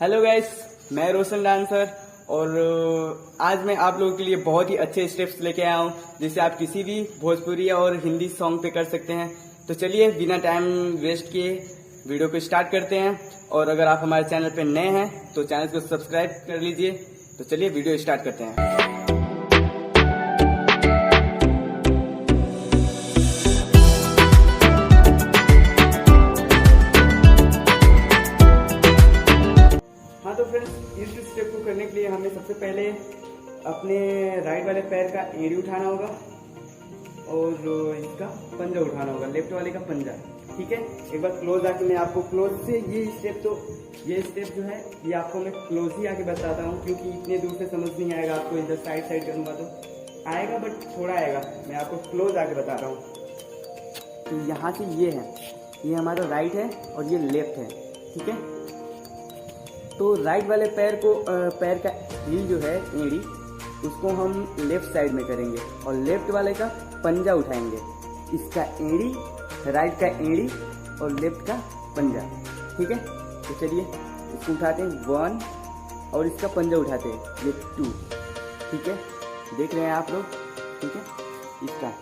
Hello guys, मैं रोशन dancer और आज मैं आप लोगों के लिए बहुत ही अच्छे स्टेप्स लेके आया हूँ जिसे आप किसी भी भोजपुरी और हिंदी सॉन्ग पे कर सकते हैं। तो चलिए बिना टाइम वेस्ट किए वीडियो को स्टार्ट करते हैं। और अगर आप हमारे चैनल पे नए हैं तो चैनल को सब्सक्राइब कर लीजिए। तो चलिए वीडियो स्टार्ट करते हैं। हाँ तो फ्रेंड्स, इस स्टेप को करने के लिए हमें सबसे पहले अपने राइट वाले पैर का एड़ी उठाना होगा और इसका पंजा उठाना होगा, लेफ्ट वाले का पंजा। ठीक है, एक बार क्लोज आके मैं आपको क्लोज से ये स्टेप जो है ये आपको मैं क्लोज ही आके बताता हूँ, क्योंकि इतने दूर से समझ नहीं आएगा आपको। इधर साइड करूँगा तो आएगा बट थोड़ा आएगा। मैं आपको क्लोज आके बता रहा हूँ। तो यहाँ से ये है, ये हमारा राइट है और ये लेफ्ट है। ठीक है, तो राइट वाले पैर का हील जो है एड़ी, उसको हम लेफ्ट साइड में करेंगे और लेफ्ट वाले का पंजा उठाएंगे। इसका एड़ी, राइट का एड़ी और लेफ्ट का पंजा। ठीक है, तो चलिए इसको उठाते हैं 1 और इसका पंजा उठाते हैं ये 2। ठीक है, देख रहे हैं आप लोग। ठीक है, इसका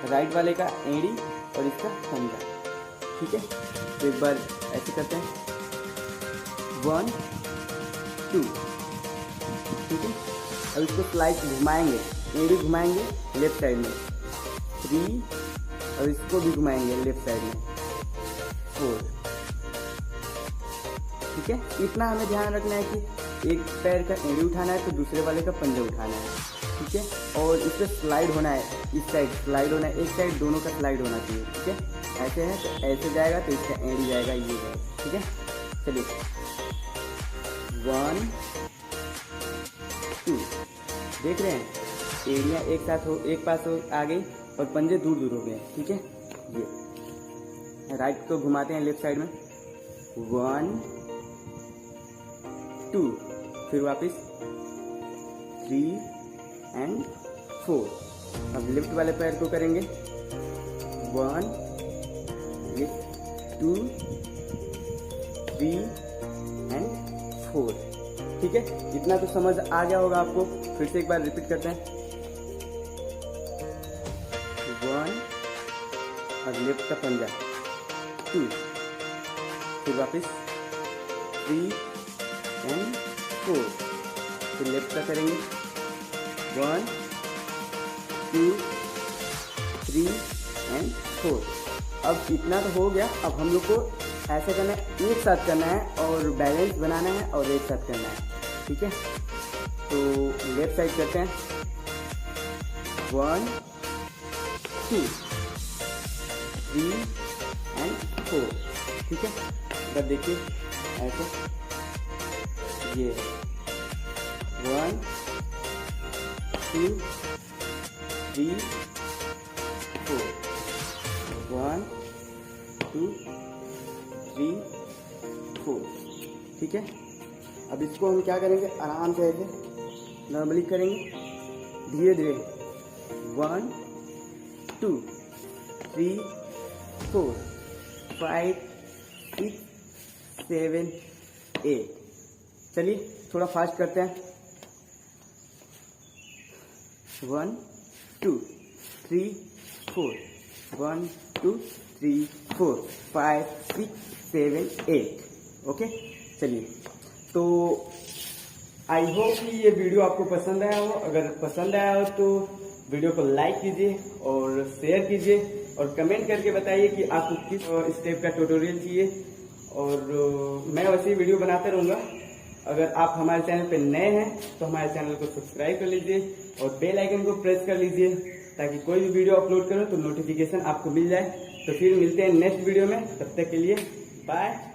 राइट वाले का एड़ी और इसका पंजा। ठीक है, तो एक बार ऐसे करते हैं 1 2। ठीक है, अब इसको स्लाइड घुमाएंगे, एड़ी घुमाएंगे लेफ्ट साइड में 3 और इसको भी घुमाएंगे लेफ्ट साइड में 4। ठीक है, इतना हमें ध्यान रखना है कि एक पैर का एड़ी उठाना है तो दूसरे वाले का पंजा उठाना है। ठीक है, और इस पर स्लाइड होना है, इस साइड स्लाइड होना है, एक साइड दोनों का स्लाइड होना चाहिए। ठीक है, ऐसे है तो ऐसे जाएगा तो इसका एड़ी जाएगा, ये जाएगा। ठीक है, चलिए 1 2। देख रहे हैं एड़ियाँ एक पास आ गई और पंजे दूर दूर हो गए। ठीक है, ये राइट को घुमाते हैं लेफ्ट साइड में 1 2, फिर वापस 3 एंड 4। अब लेफ्ट वाले पैर को करेंगे 1 2 3 एंड 4। ठीक है, इतना तो समझ आ गया होगा आपको। फिर से एक बार रिपीट करते हैं 1 और लेफ्ट का पंजा 2, फिर वापस 3 एंड 4, फिर लेफ्ट का करेंगे 1 2 3 एंड 4। अब इतना तो हो गया। अब हम लोग को ऐसे करना है, एक साथ करना है और बैलेंस बनाना है और एक साथ करना है। ठीक है, तो लेफ्ट साइड करते हैं 1 2 3 एंड 4। ठीक है, अब देखिए ऐसे ये 1 2 3 4 1 2 3 4। ठीक है, अब इसको हम क्या करेंगे, आराम से ऐसे नॉर्मली करेंगे, धीरे धीरे 1 2 3 4 5 6 7 8। चलिए थोड़ा फास्ट करते हैं 1 2 3 4 1 2 3 4 5 6 7 8। ओके, चलिए तो आई होप कि ये वीडियो आपको पसंद आया हो। अगर पसंद आया हो तो वीडियो को लाइक कीजिए और शेयर कीजिए और कमेंट करके बताइए कि आपको किस स्टेप का ट्यूटोरियल चाहिए। और मैं वैसे ही वीडियो बनाते रहूँगा। अगर आप हमारे चैनल पे नए हैं तो हमारे चैनल को सब्सक्राइब कर लीजिए और बेल आइकन को प्रेस कर लीजिए ताकि कोई भी वीडियो अपलोड करो तो नोटिफिकेशन आपको मिल जाए। तो फिर मिलते हैं नेक्स्ट वीडियो में, तब तक के लिए बाय।